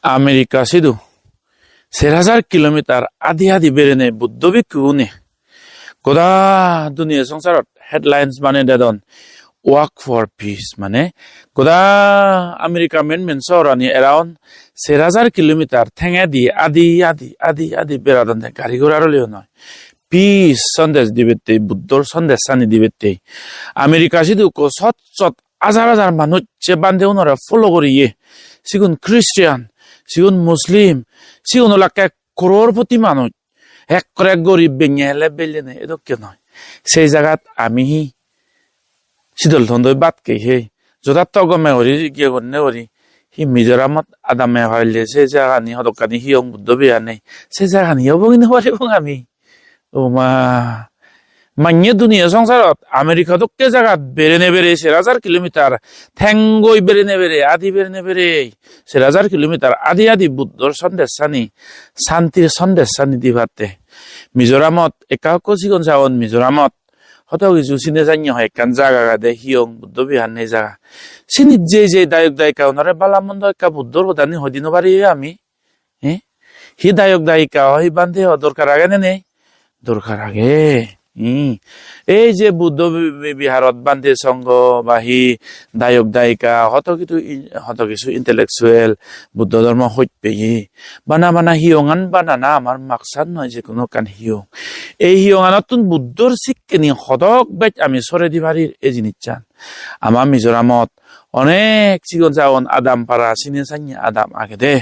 아메리카 시도 1000 kilometre আদি আদি বেরেনে বুদ্ধ ভিক্ষুনে গোদা দুনিয়া সংসারত হেডলাইন্স মানে দেদন ওয়াক ফর পিস মানে গোদা আমেরিকা মেন শহরানি এরাউন্ড 1000 কিলোমিটার ঠেঙে দি আদি বেড়াদন গাড়ি ঘোড়ার লিও নয় পিস সন্দেশ দিবেতে বুদ্ধর সন্দেশ সানি দিবেতে আমেরিকা সিধু কো সৎ হাজার মানুষ যে বান্ধে ওনারা ফলো করিয়ে সিগুন খ্রিস্টান সিগুন মুসলিম সিগুন লাখ করোড়পতি মানুষ এক করে গরিব বেঙে হেলে বেলে নেই এদকে নয় সেই জায়গাত আমি শীতল ধন্দই বাতকে হে যথার্থ গমে হরি গিয়ে গণ্যে হরি হি মিজোরামত আদামে হইলে সে জায়গানি হদকানি হিয়ং বুদ্ধ বিয়া নেই সে জায়গানি হব কিন্তু পারিব আমি ও মা মান্য দুনিয়া সংসারত আমেরিকা দক্কে জায়গাত বেড়ে বেড়ে 1000 কিলোমিটার ঠেঙ্গই বেড়ে আদি বেড়ে 1000 কিলোমিটার আদি বুদ্ধর সন্দেশ সানি শান্তির সন্দেশ সানি দিবাতে মিজোরামত একাক সিগন যাওন মিজোরামত হত কিছু চিনে জানি হয় কান জায়গা দে হিয়ং বুদ্ধ বিহার নেই জায়গা চিনি যে দায়ক দায়িকা ওনারে বালামন্দ একা বুদ্ধর হদানি হদিন পারি আমি হি দায়ক দায়িকা হি বান্ধে দরকার আগে নেই দরকার আগে এই যে বুদ্ধ বিহারত বান্ধে সঙ্গ বা হি দায়ক দায়িকা হত কিছু ইন্টেলেকচুয়েল বুদ্ধ ধর্ম হইতে বানা হিয়ঙান বানানা আমার মাকসাদ নয় যে কোনো কান হিয়ং এই হিয়ঙানতুন বুদ্ধর শিক্ষেনি সদক বাইত আমি সরে দিবারির এই জিনিস চান আমার মিজোরামত অনেক চিগন যাওন আদাম পারা চিনে চাইনি আদাম আগে দে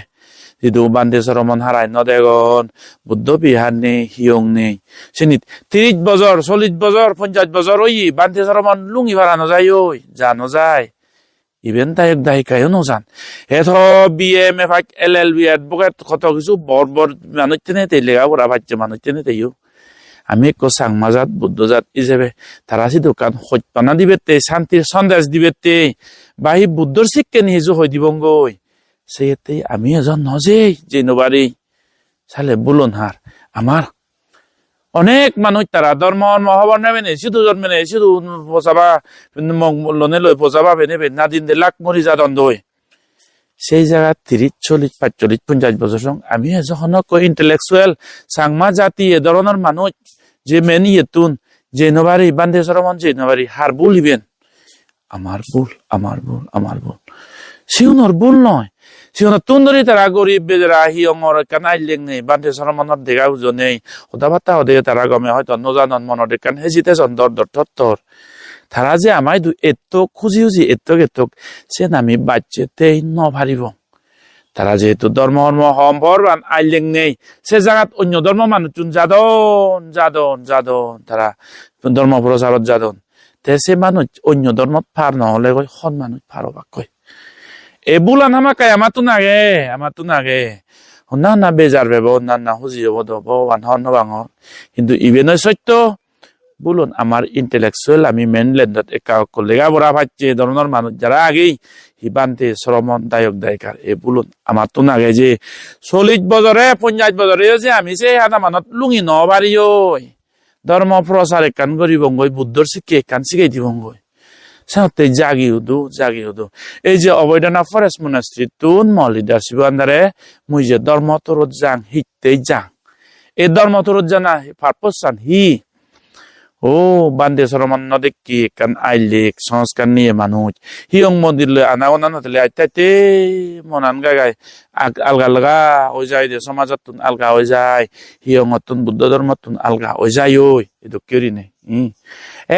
যিদু বান্ধে সরমন হারাই নদেগন বুদ্ধ বিহার নেই হিয়ং নেই চিনিত 30 বছর 40 বছর 50 বছর ওই বান্ধে সরমন লুঙ্গি ভাড়া নযায় ওই জানো যায় ইভেন দায়ক দায়িকায়ও নজান এথ BM এফাক LLB এডভোকেট কত কিছু বড় মানুষ তেনে তেই লেগা পড়া ভাজ্য মানুষ তেনে তেইও আমি এক সাংমাজাত বুদ্ধজাত হিসেবে তারা সি দোকান সত্যনা দিবেতে শান্তির সন্দেশ দিবেতে বাহি বুদ্ধর শিক্ষে নিহিজু হই দিবঙ্গই সেইতে আমি এজন নজেই যে নবারি সালে বুলন হার আমার অনেক মানুষ তারা ধর্ম মহাবর্ণে মেনে শুধু জন্মে নেই শুধু পোচাবা লনে লই পোচাবা বেনে না দিন দে লাখ মরি যা দণ্ড সেই জায়গা 30 40 45 50 বছর সঙ্গ আমি যখন ইন্টেলেকচুয়েল সাংমা জাতি এ ধরনের মানুষ যে মেনি এতুন যে নবারি বান্ধে সরমন যে নবারি হার ভুল হইবেন আমার ভুল সিউনর ভুল নয় সিউন তুন্দরি তারা গরিব বেজরা হিয়ঙর কানাই লেং নেই বান্ধে সরমনের দেখা উজো নেই হদা বাত্তা হদে তারা গমে হয়তো নজানন মনের দেখান হেজিতে চন্দর দর তারা যে আমায় এত খুঁজি এত সে নামি বাচ্চেতেই নভারিব তারা যেহেতু ধর্ম সম্পর্বান আইলেং নেই সে জায়গাত অন্য ধর্ম মানুষজন যাদন তারা ধর্ম প্রচারত যাদন তে সে মানুষ অন্য ধর্মত ফার নহলে কই খন মানুষ ফারবাক কই এ বুলান হামাকাই আমাতো নাগে না বেজার বেব না হুজি হব ভগবান হন বাঙর কিন্তু ইভেনই সত্য বলুন আমার ইন্টেলেকচুয়েল আমি মেনল্যান্ডত একা লেগা বড়া ভাবছে ধরনের মানুষ যারা আগেই হিবান্তে শ্রমণ দায়ক দায়িকার এ বলুন আমার তো নাগে যে 40 বছরে 50 বছরে যে আমি সে আধা মানত লুঙি নবারি ধর্ম প্রচার একান করিব বুদ্ধর শিক্ষে একান শিখাই দিবঙ্গই সাথে জাগি উদু এই যে অবৈধনা ফরেস্ট মনাস্ট্রি তুন লিডারশিপ আন্দারে মুই যে ধর্ম তরত যাং হিতেই যাং এই ধর্ম তরত জানা পারপোজ চান ও বান্ধে সরমান নদেকি কান আইলেক সংস্কার নিয়ে মানুষ হিয়ং মন্দির আনা নাতলে আইতাইতে মনান গাগাই আলগা হয়ে যায় দে সমাজত আলগা হয়ে যায় হিয়ংতুন বুদ্ধ ধর্মতুন আলগা হয়ে যায় ওই এতো কেরি নেই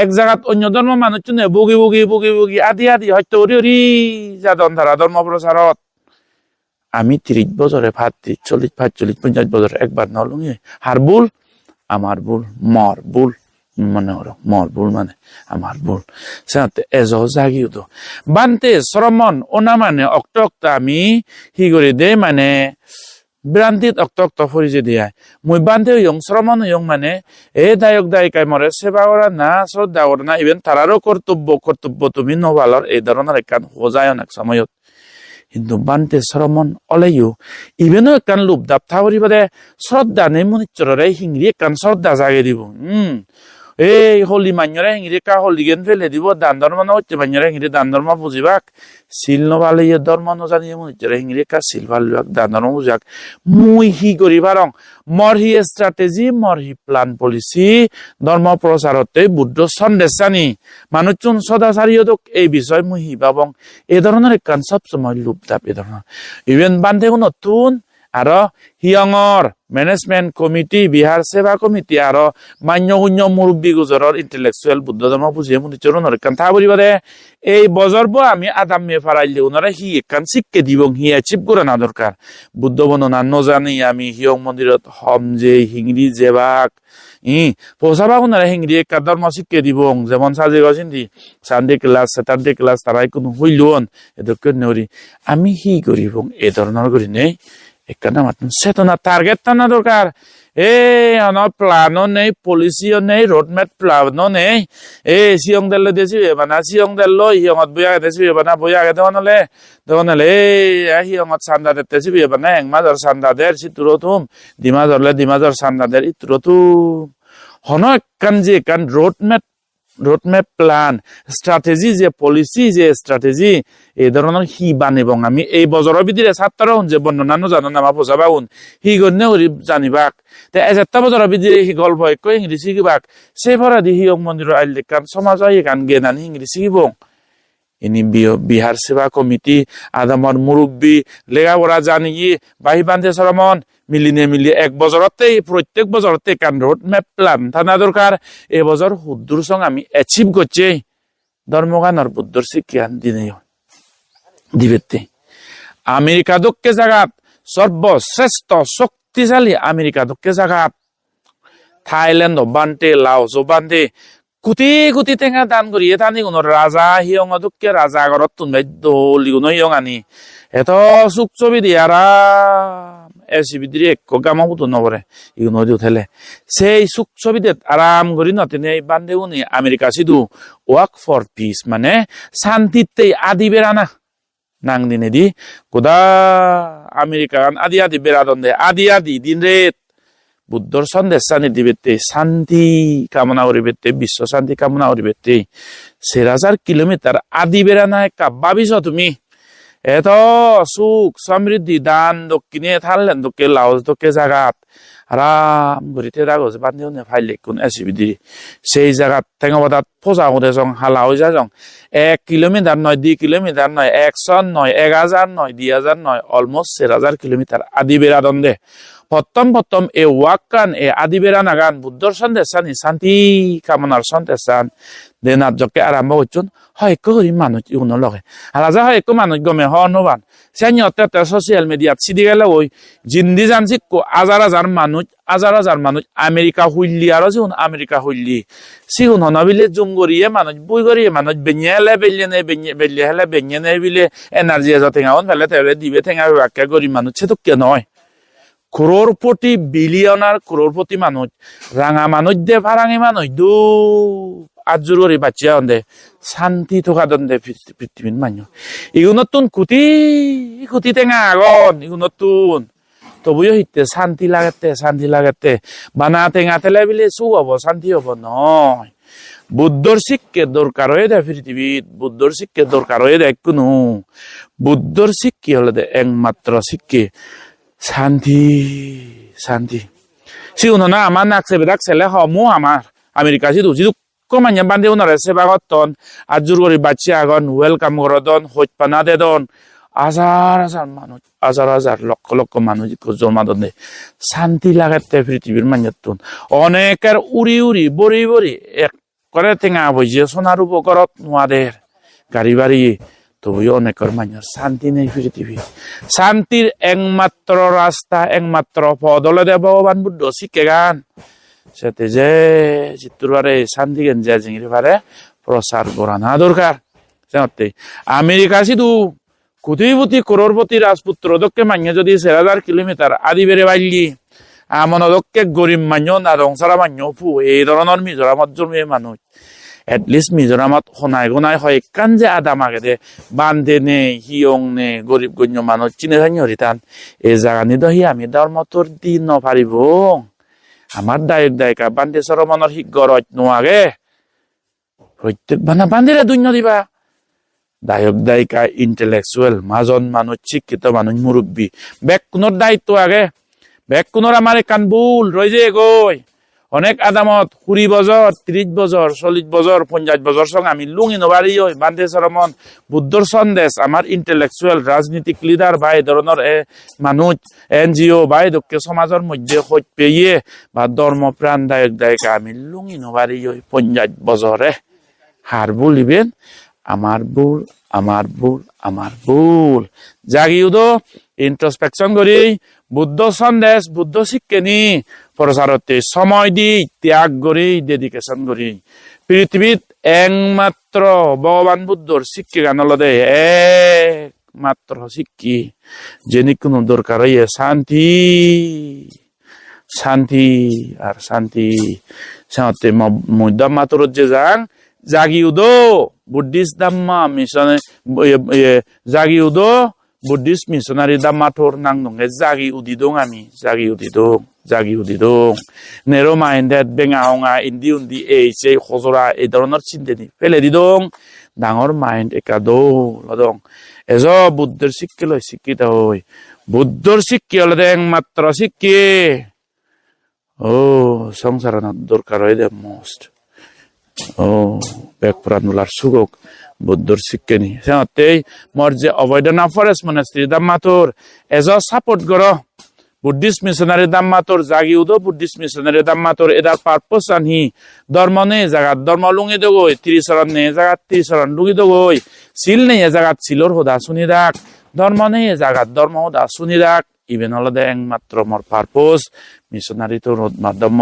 এক জায়গাত অন্য ধর্ম মানুষ বুগি আদি হয়তো ওরি যাদন ধারা ধর্ম প্রচারত আমি 30 বছরে ভাতি 40 45 50 বছর একবার নলুঙি হার ভুল আমার ভুল মর ভুল মানে মর ভুল মানে আমার ভুল সাথে এজো জাগিও তো বানতে শ্রমণ ওনা মানে অক্টা আমি হি করে দে মানে ভ্রান্তিত অক্ত ফরি যে দিয়া মুই বান্ধে ইয়ং শ্রমণ ইয়ং মানে এ দায়ক দায়িকাই মরে সেবা করা না শ্রদ্ধা করা না ইভেন তারারও কর্তব্য তুমি নবালর এই ধরনের একান হোজায় অনেক সময়ত কিন্তু বান্ধে শ্রমণ অলেও ইভেনও একান লুপ দাপ থাকরি বাদে শ্রদ্ধা নেই মনিচরে হিংরি একান শ্রদ্ধা জাগে দিব এই হলি মান্যরা হিংরি কা হলি গেন ফেলে দিব দান ধর্ম না হচ্ছে মান্যরা হিংরি দান ধর্ম বুঝিবাক সিল নভালে ধর্ম নজানি মনে হিংরি কা সিল ভালবাক দান ধর্ম বুঝাক মুই হি করি পারং মর হি স্ট্র্যাটেজি মর হি প্ল্যান পলিসি ধর্ম প্রচারতে বুদ্ধ সন্দেশ জানি মানুষ চুন সদাচারীয় এই বিষয় মুই হি বাবং এই ধরনের কান সব সময় লুপদাপ এই ধরনের ইভেন বান্ধে নতুন আর হিয়ঙর ম্যানেজমেন্ট কমিটি বিহার সেবা কমিটি আর মান্য শূন্য মুরব্বী গুজৰৰ ইন্টেলেকচুৱেল বুদ্ধ ধৰ্ম বুজিয়ে মুনি চৰণৰ কান থা বলিবাদে এই বজৰব আমি আদাম মে ফাৰাইলে ওনারা হি কান শিক্ষে দিবং হি চিপ কৰা না দৰকাৰ বুদ্ধ বৰ্ণনা নজানি আমি হিয়ং মন্দিৰত হম যে হিংৰি জেবাক পৌঁছাবা ওনারা হিংৰি একা ধৰ্ম শিক্ষে দিবং যেমন সাজে গছিন্দি সানডে ক্লাস স্যাটারডে ক্লাস তারাই কোনো হইলন এদকে নরি আমি হি করিবং এই ধৰণৰ কৰি নেই একখানা মাত্র চেতনা টার্গেট টানা দরকার প্লানও নেই পলিসিও নেই রোডম্যাপ প্লানও নেই সিয়ং দেল দেছি বানা সিয়ং দেল হিয়ঙত বই আগে দেছি বানা বই আগে দেওয়ানলে হিয়ঙত চান্দা দেছি বানা একমাজর চান্দা দের সিতুরো তুম ডিমাজর চান্দা দের ইতুরো তুম হন একখান যে একখান রোডম্যাপ প্ল্যান স্ট্র্যাটেজি যে পলিসি যে স্ট্র্যাটেজি এই ধরনের হি বানিবং আমি এই বজৰৰ ভিতরে ছাত্র যে বর্ণনা নজানো নামা পোষাবাউন হি গণ্য জানিবাক তে এজেটা বজৰৰ ভিতরে হি গল্প এক ইংরেজি শিখিবাক সে ভরা দি হিয়ং মন্দির আইলে কান সমাজ গান গেনানি ইংরেজি শিখিবং ইনি বিহার সেবা কমিটি আদামর মুরব্বী লেখাপড়া জানি বাহি বান্ধে সরমন মিলি এক বছরতে প্রত্যেক বছরতে কান রোড ম্যাপ প্ল্যান থানা দরকার এ বছর হুদ্দুর সঙ্গ আমি অ্যাচিভ করছি ধর্মগানর বুদ্ধর শিক্ষান দিবেতে আমেরিকা দক্ষে জাগাত সর্বশ্রেষ্ঠ শক্তিশালী আমেরিকা দক্ষে জাগাত থাইল্যান্ড বান্তে লাওস বান্তে কুটি টেঙা দান করি এটানি কোনো রাজা হিয়ং দুঃখে রাজা ঘরত তুনবাই দলি কোনো হিয়ং আনি এত সুখ ছবি দিয়ে আরাম এসিবি দিয়ে এক গামা বুতো নবরে ইগুনো দি উঠেলে সেই সুখ ছবিতে আরাম করি নতেনে বান্ধে উনি America Sidhu work for piece মানে শান্তিতে আদি বেড়ানা নাং দিনে দি কোদা আমেরিকান আদি বেড়াদন দে আদি দিন রেত বুদ্ধর সন্দেশ জানি দিবেতে শান্তি কামনা করিবেতে বিশ্ব শান্তি কামনা করিবেতে 1000 কিলোমিটার আদি বেড়ানা একা ভাবিছ তুমি এত সুখ সমৃদ্ধি দান দক্ষিণে থাকলেন দক্ষে লাওস দক্ষে জাগাত আরাম করিতে রাগজ বান্ধিও নে ফাইলে কোন এসিবিদি সেই জাগাত টেঙাবাদাত ফোজা করে জং হালা হয়ে যা জং 1 কিলোমিটার নয় 2 কিলোমিটার নয় 100 নয় 1000 নয় 2000 নয় অলমোস্ট 1000 কিলোমিটার আদি বেড়াদন দে প্রথম এ ওয়াক্কান এ আদি বেড়ানা গান বুদ্ধর সন্দেশ জানি শান্তি কামনার সন্দেশ জান দে নাটকে আরম্ভ হচ্ছুন হয় করি মানুষ ইউনো লগে রাজা হয় একো মানুষ গমে হনবান সেনিয়তে সোশ্যাল মিডিয়াত সিদি গেলে ওই জিন্দি জানছি হাজার মানুষ আমেরিকা হুইলি আর যেন আমেরিকা হুইলি সিহুন হনবিলে জুম করিয়ে মানুষ বই করিয়ে মানুষ বেঞ্ঞে হেলে বেল্লে হেলে বেঞ্ঞে নেই বিলে এনার্জি এজ ঠেঙাওন ফেলে তেলে দিবে ঠেঙা ব্যাখ্যা করি মানুষ সে তো কে নয় crorepoti bilionar crorepoti মানুষ রাঙা মানুষ দে ফারাঙি মানুষ দু আজুর করি বাচ্চা দে শান্তি থকা দে পৃথিবীর মানুষ ইগু নতুন কুটি টেঙা আগন ইগু নতুন তবুও হিতে শান্তি লাগেতে বানা টেঙা তেলে বিলে সু হব শান্তি হব নয় বুদ্ধর শিক্ষে দরকার হয়ে দেয় পৃথিবীত বুদ্ধর শিক্ষে দরকার হয়ে দেয় কোনো বুদ্ধর শিক্ষি হলে দে একমাত্র শিক্ষে শান্তি সিউনো না আমার নাকছে বেদাক ছেলে হমু আমার আমেরিকা সিধু যিদু কমাইয়া বান্ধে উনারে সেবা করতন আজুর করি বাচ্চা আগন ওয়েলকাম করদন হইত পানা দেদন হাজার লক্ষ মানুষ জন্মাদন দে শান্তি লাগাতে পৃথিবীর মানুষতন অনেকের উড়ি বড়ি এক করে টেঙা বইছে সোনার উপকরত নোয়াদের গাড়ি বাড়ি তবুও অনেকের মানুষ শান্তি নেই পৃথিবী শান্তির একমাত্র রাস্তা একমাত্র পদ হলে দে ভগবান বুদ্ধ শিখে গান সাথে যে চিত্তুরে শান্তি জ্ঞান যে জিঙির পারে প্রচার করা না দরকার আমেরিকা সিধু কোটিপতি করোড়পতি রাজপুত্র দক্ষে মান্য যদি 1000 কিলোমিটার আদি বেড়ে বাইলি আমন দক্ষে গরিব মান্য না রংসারা মান্য ফু এই ধরনের মিজোরামত জন্মে মানুষ এটলিস্ট মিজোরামত শনাই হয় কান যে আদাম আগে দে বান্ধে নে হিয়ং নে গরিব গণ্য মানুষ চিনে জানি হরিতান এই জায়গা নিদহি আমি ধর্মতর দিন নপারিব আমার দায়ক দায়িকা বান্ধে সরমনের হিগরত নোয়াগে প্রত্যেক বানা বান্ধিরে দুন্য দিবা দায়ক দায়িকা ইন্টেলেকচুয়াল মাজন মানুষ শিক্ষিত মানুষ মুরব্বী বেকুনোর দায়িত্ব আগে বেকুনোর আমার কান ভুল রয়ে যে গই অনেক আদামত 20 বছর 30 বছর 40 বছর 50 বছর সঙ্গে আমি লুঙি নবারি ওই বান্ধে সরমন বুদ্ধর সন্দেশ আমার ইন্টেলেকচুয়াল রাজনীতিক লিডার বা এই ধরনের মানুষ এনজিও বা এই দক্ষিণ সমাজের মধ্যে হইত পেয়ে বা ধর্মপ্রাণ দায়ক দায়িকা আমি লুঙি নবারি ওই 50 বছরে হার বলিবেন আমার ভুল আমার ভুল আমার ভুল জাগিউদো ইন্ট্রোস্পেকশন করি বুদ্ধ সন্দেশ বুদ্ধ শিক্ষেনি প্রচারতে সময় দি ত্যাগ করি ডেডিকেশন করি পৃথিবীত একমাত্র ভগবান বুদ্ধর শিক্ষা গান লদে একমাত্র শিক্ষি যিনি কোনো দরকার হইয়ে শান্তি শান্তি আর শান্তি সাথে মধ্যম মাতর যে যাং জাগিউদো বুদ্ধিস্ট দাম্মা মিশনে জাগিউদো বুদ্ধিস্ট মিশনারি দাম্মাটোর নাং দং জাগি উদি দং আমি জাগি উদি দং নেরো মাইন্ডেড বেঙা হঙা ইন্দি উন্দি এই সেই খজরা এই ধরনের চিন্তানি ফেলে দি দং ডাঙর মাইন্ড একা দং এজ বুদ্ধের শিক্ষা লয় শিক্ষিত হই বুদ্ধর শিক্ষা হলে একমাত্র শিক্ষে ও সংসার দরকার হয় দে মোস্ট ও বেক প্রাণুলার সুগক বুদ্ধর শিক্ষা নি সেতেই মোর যে অবৈধনা ফরেস্ট মনাস্ট্রি দাম্মাটোর এজ সাপোর্ট করো বুদ্ধিস্ট মিশনারি দাম্মাটোর জাগিউদো বুদ্ধিস্ট মিশনারি দাম্মাটোর এদার পারপোজ আনহি ধর্ম নেই জাগাত ধর্ম লুঙি দগই 30 শরণ নেই জাগাত 30 শরণ লুঙি দগই সিল নেই জাগাত সিলর হোদা শুনি রাখ ধর্ম নেই জাগাত ধর্ম হোদা শুনি রাখ ইভেন হলদে একমাত্র মোর পারপোজ মিশনারি তো ধর্ম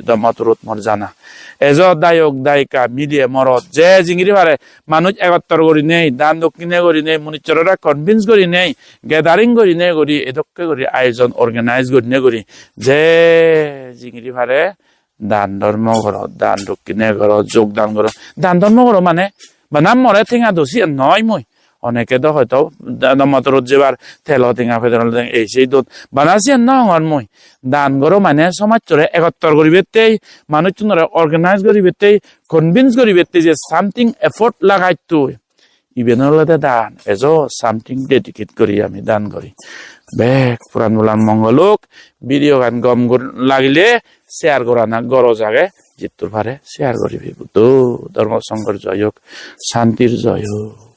দাম্মাটোর মোর জানা এজ দায়ক দায়িকা মিলিয়ে মরত যে জিঙ্গিরি পারে মানুষ একত্র করি নেই দান দক্ষিণে করি নেই মনিচরা কনভিন্স করি নেই গ্যাদারিং করি নেই করি এদকে করি আয়োজন অর্গানাইজ করি নে করি যে জিঙ্গিরি পারে দান ধর্ম ঘর দান দক্ষিণে ঘর যোগদান ঘর দান ধর্ম ঘর মানে বানাম মরে ঠেঙা দোষী নয় মই অনেকে তো হয়তো মাত্র যেবার তেল টেঙা ফেদর এই সেই দুধ বানাসি নহর মই দান গরো মানে সমাজ চলে একত্র করিবেতেই মানুষ অর্গানাইজ করিবেতেই কনভিন্স করিবেতেই যে সামথিং এফোর্ট লাগাই তুই ইভেন হলে দান এজ সামথিং ডেডিকেট করি আমি দান করি বেক পুরান মুলান মঙ্গলক ভিডিও গান গম লাগিলে শেয়ার করা না গরজ আগে জিতুর পারে শেয়ার করিবি বুদ্ধ ধর্ম সংঘর জয় হোক শান্তির জয় হোক।